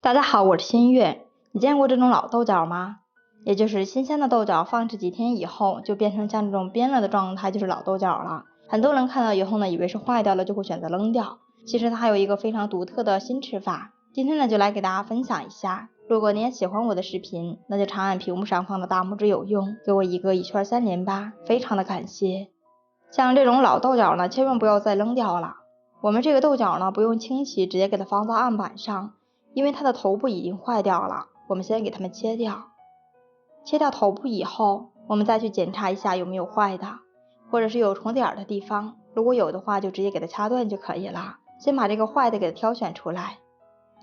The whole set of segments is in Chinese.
大家好，我是新月。你见过这种老豆角吗？也就是新鲜的豆角放置几天以后，就变成像这种边了的状态，就是老豆角了。很多人看到以后呢，以为是坏掉了，就会选择扔掉。其实它还有一个非常独特的新吃法。今天呢，就来给大家分享一下。如果你也喜欢我的视频，那就长按屏幕上方的大拇指有用，给我一个1圈3连8，非常的感谢。像这种老豆角呢，千万不要再扔掉了。我们这个豆角呢，不用清洗，直接给它放到案板上。因为它的头部已经坏掉了，我们先给它们切掉。切掉头部以后，我们再去检查一下有没有坏的，或者是有虫点的地方，如果有的话就直接给它掐断就可以了。先把这个坏的给它挑选出来，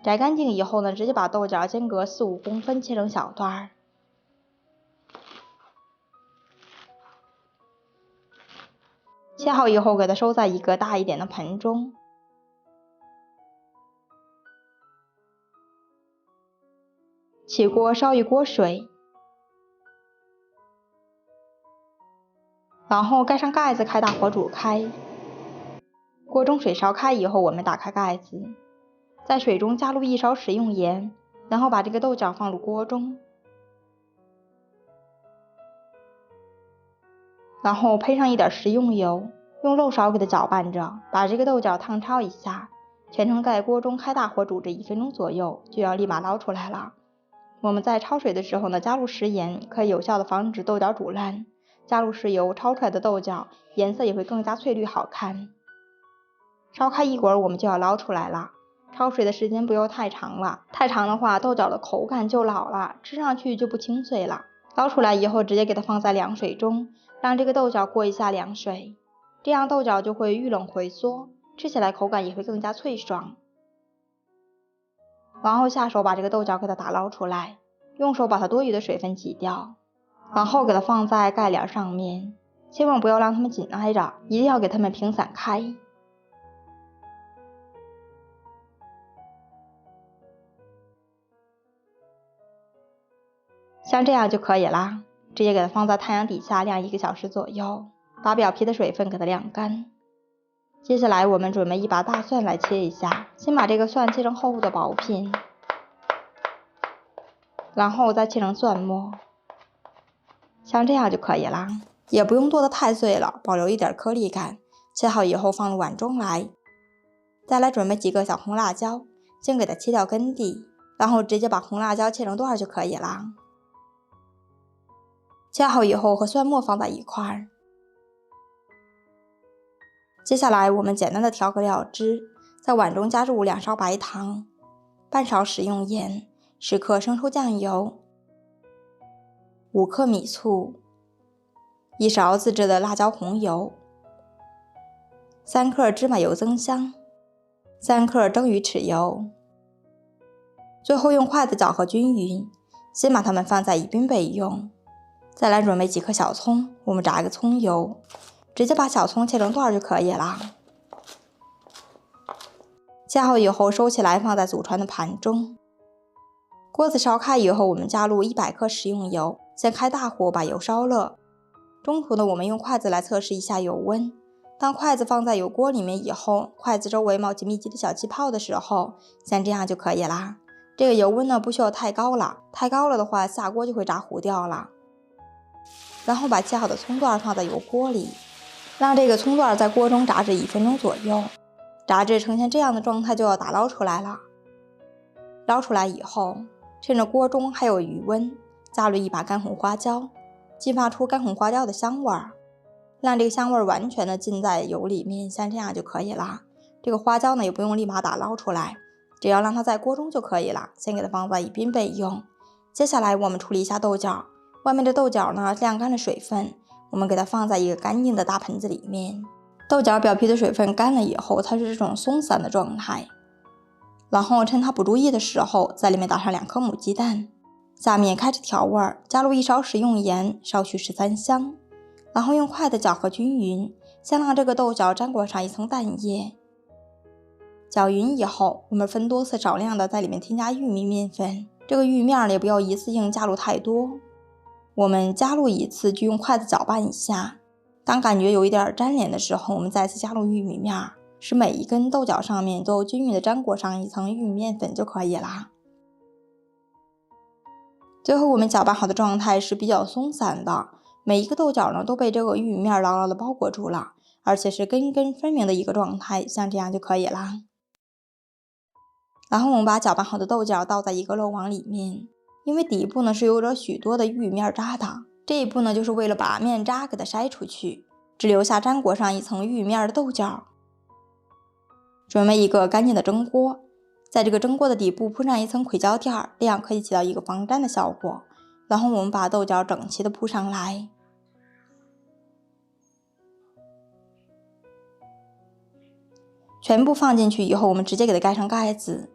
摘干净以后呢，直接把豆角间隔4、5公分切成小段。切好以后给它收在一个大一点的盆中。起锅烧一锅水，然后盖上盖子，开大火煮开。锅中水烧开以后，我们打开盖子，在水中加入1勺食用盐，然后把这个豆角放入锅中，然后配上一点食用油，用漏勺给它搅拌着，把这个豆角烫焯一下，全程在锅中开大火煮着1分钟左右，就要立马捞出来了。我们在焯水的时候呢，加入食盐，可以有效的防止豆角煮烂。加入食油，焯出来的豆角颜色也会更加翠绿好看。烧开一会儿，我们就要捞出来了。焯水的时间不要太长了，太长的话豆角的口感就老了，吃上去就不清脆了。捞出来以后，直接给它放在凉水中，让这个豆角过一下凉水，这样豆角就会遇冷回缩，吃起来口感也会更加脆爽。然后下手把这个豆角给它打捞出来，用手把它多余的水分挤掉，然后给它放在盖帘上面，千万不要让它们紧挨着，一定要给它们平散开。像这样就可以啦，直接给它放在太阳底下晾1个小时左右，把表皮的水分给它晾干。接下来我们准备一把大蒜来切一下，先把这个蒜切成厚厚的薄片，然后再切成蒜末，像这样就可以啦，也不用剁得太碎了，保留一点颗粒感。切好以后放入碗中来，再来准备几个小红辣椒，先给它切掉根蒂，然后直接把红辣椒切成段就可以啦。切好以后和蒜末放在一块儿。接下来我们简单的调个料汁，在碗中加入2勺白糖，半勺食用盐，10克生抽酱油，5克米醋，1勺自制的辣椒红油，3克芝麻油增香，3克蒸鱼豉油。最后用筷子搅和均匀，先把它们放在一边备用。再来准备几颗小葱，我们炸一个葱油，直接把小葱切成段就可以了。切好以后收起来，放在祖传的盘中。锅子烧开以后，我们加入100克食用油，先开大火把油烧热。中途呢，我们用筷子来测试一下油温。当筷子放在油锅里面以后，筷子周围冒起密集的小气泡的时候，像这样就可以啦。这个油温呢，不需要太高了，太高了的话下锅就会炸糊掉了。然后把切好的葱段放在油锅里，让这个葱段在锅中炸至1分钟左右，炸至呈现这样的状态就要打捞出来了。捞出来以后，趁着锅中还有余温，加入1把干红花椒，激发出干红花椒的香味儿，让这个香味儿完全的浸在油里面，像这样就可以了。这个花椒呢也不用立马打捞出来，只要让它在锅中就可以了，先给它放在一边备用。接下来我们处理一下豆角，外面的豆角呢晾干了水分，我们给它放在一个干净的大盆子里面。豆角表皮的水分干了以后，它是这种松散的状态。然后趁它不注意的时候，在里面打上2颗母鸡蛋。下面开始调味，加入1勺食用盐，少许13香，然后用筷子搅和均匀，先让这个豆角沾裹上一层蛋液。搅匀以后，我们分多次少量的在里面添加玉米面粉，这个玉面也不要一次性加入太多。我们加入一次就用筷子搅拌一下，当感觉有一点粘连的时候，我们再次加入玉米面，使每一根豆角上面都均匀的沾裹上一层玉米面粉就可以啦。最后我们搅拌好的状态是比较松散的，每一个豆角呢都被这个玉米面牢牢的包裹住了，而且是根根分明的一个状态，像这样就可以了。然后我们把搅拌好的豆角倒在一个漏网里面，因为底部呢是有着许多的玉米面渣的，这一步呢就是为了把面渣给它筛出去，只留下粘裹上一层玉米面的豆角。准备一个干净的蒸锅，在这个蒸锅的底部铺上一层硅胶垫，这样可以起到一个防粘的效果。然后我们把豆角整齐的铺上来，全部放进去以后，我们直接给它盖上盖子，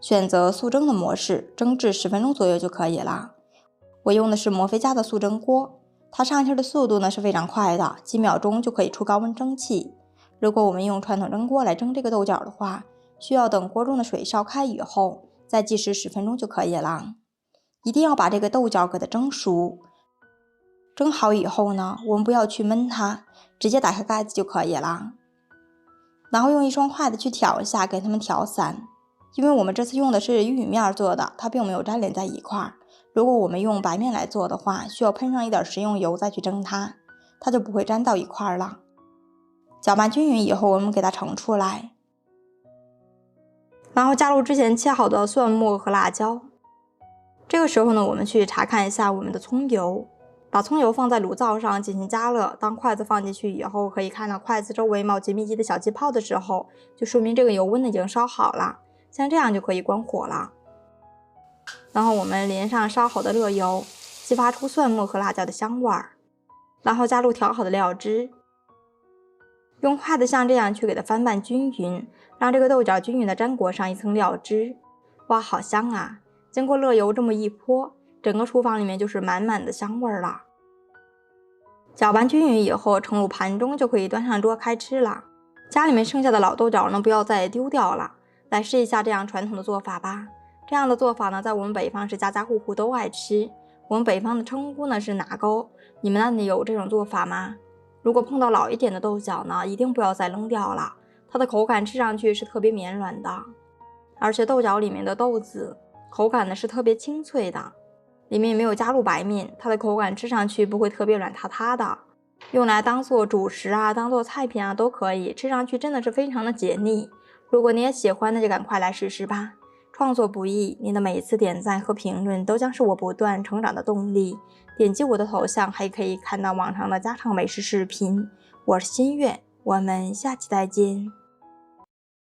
选择速蒸的模式，蒸至10分钟左右就可以了。我用的是摩飞家的速蒸锅，它上气的速度呢是非常快的，几秒钟就可以出高温蒸汽。如果我们用传统蒸锅来蒸这个豆角的话，需要等锅中的水烧开以后，再计时10分钟就可以了。一定要把这个豆角给它蒸熟。蒸好以后呢，我们不要去焖它，直接打开盖子就可以了。然后用一双筷子去挑一下，给它们挑散。因为我们这次用的是玉米面做的，它并没有粘连在一块。如果我们用白面来做的话，需要喷上一点食用油再去蒸它，它就不会粘到一块了。搅拌均匀以后，我们给它盛出来，然后加入之前切好的蒜末和辣椒。这个时候呢，我们去查看一下我们的葱油，把葱油放在炉灶上进行加热。当筷子放进去以后，可以看到筷子周围冒起密集的小气泡的时候，就说明这个油温已经烧好了，像这样就可以关火了。然后我们淋上烧好的热油，激发出蒜末和辣椒的香味儿，然后加入调好的料汁。用筷子像这样去给它翻拌均匀，让这个豆角均匀的粘裹上一层料汁。哇，好香啊！经过热油这么一泼，整个厨房里面就是满满的香味了。搅拌均匀以后，盛入盘中就可以端上桌开吃了。家里面剩下的老豆角呢，不要再丢掉了。来试一下这样传统的做法吧。这样的做法呢，在我们北方是家家户户都爱吃。我们北方的称呼呢是拿钩，你们那里有这种做法吗？如果碰到老一点的豆角呢，一定不要再扔掉了，它的口感吃上去是特别绵软的，而且豆角里面的豆子口感呢是特别清脆的，里面没有加入白面，它的口感吃上去不会特别软塌塌的，用来当做主食啊，当做菜品啊都可以，吃上去真的是非常的解腻。如果你也喜欢，那就赶快来试试吧。创作不易，您的每一次点赞和评论都将是我不断成长的动力。点击我的头像，还可以看到网上的家常美食视频。我是新月，我们下期再见。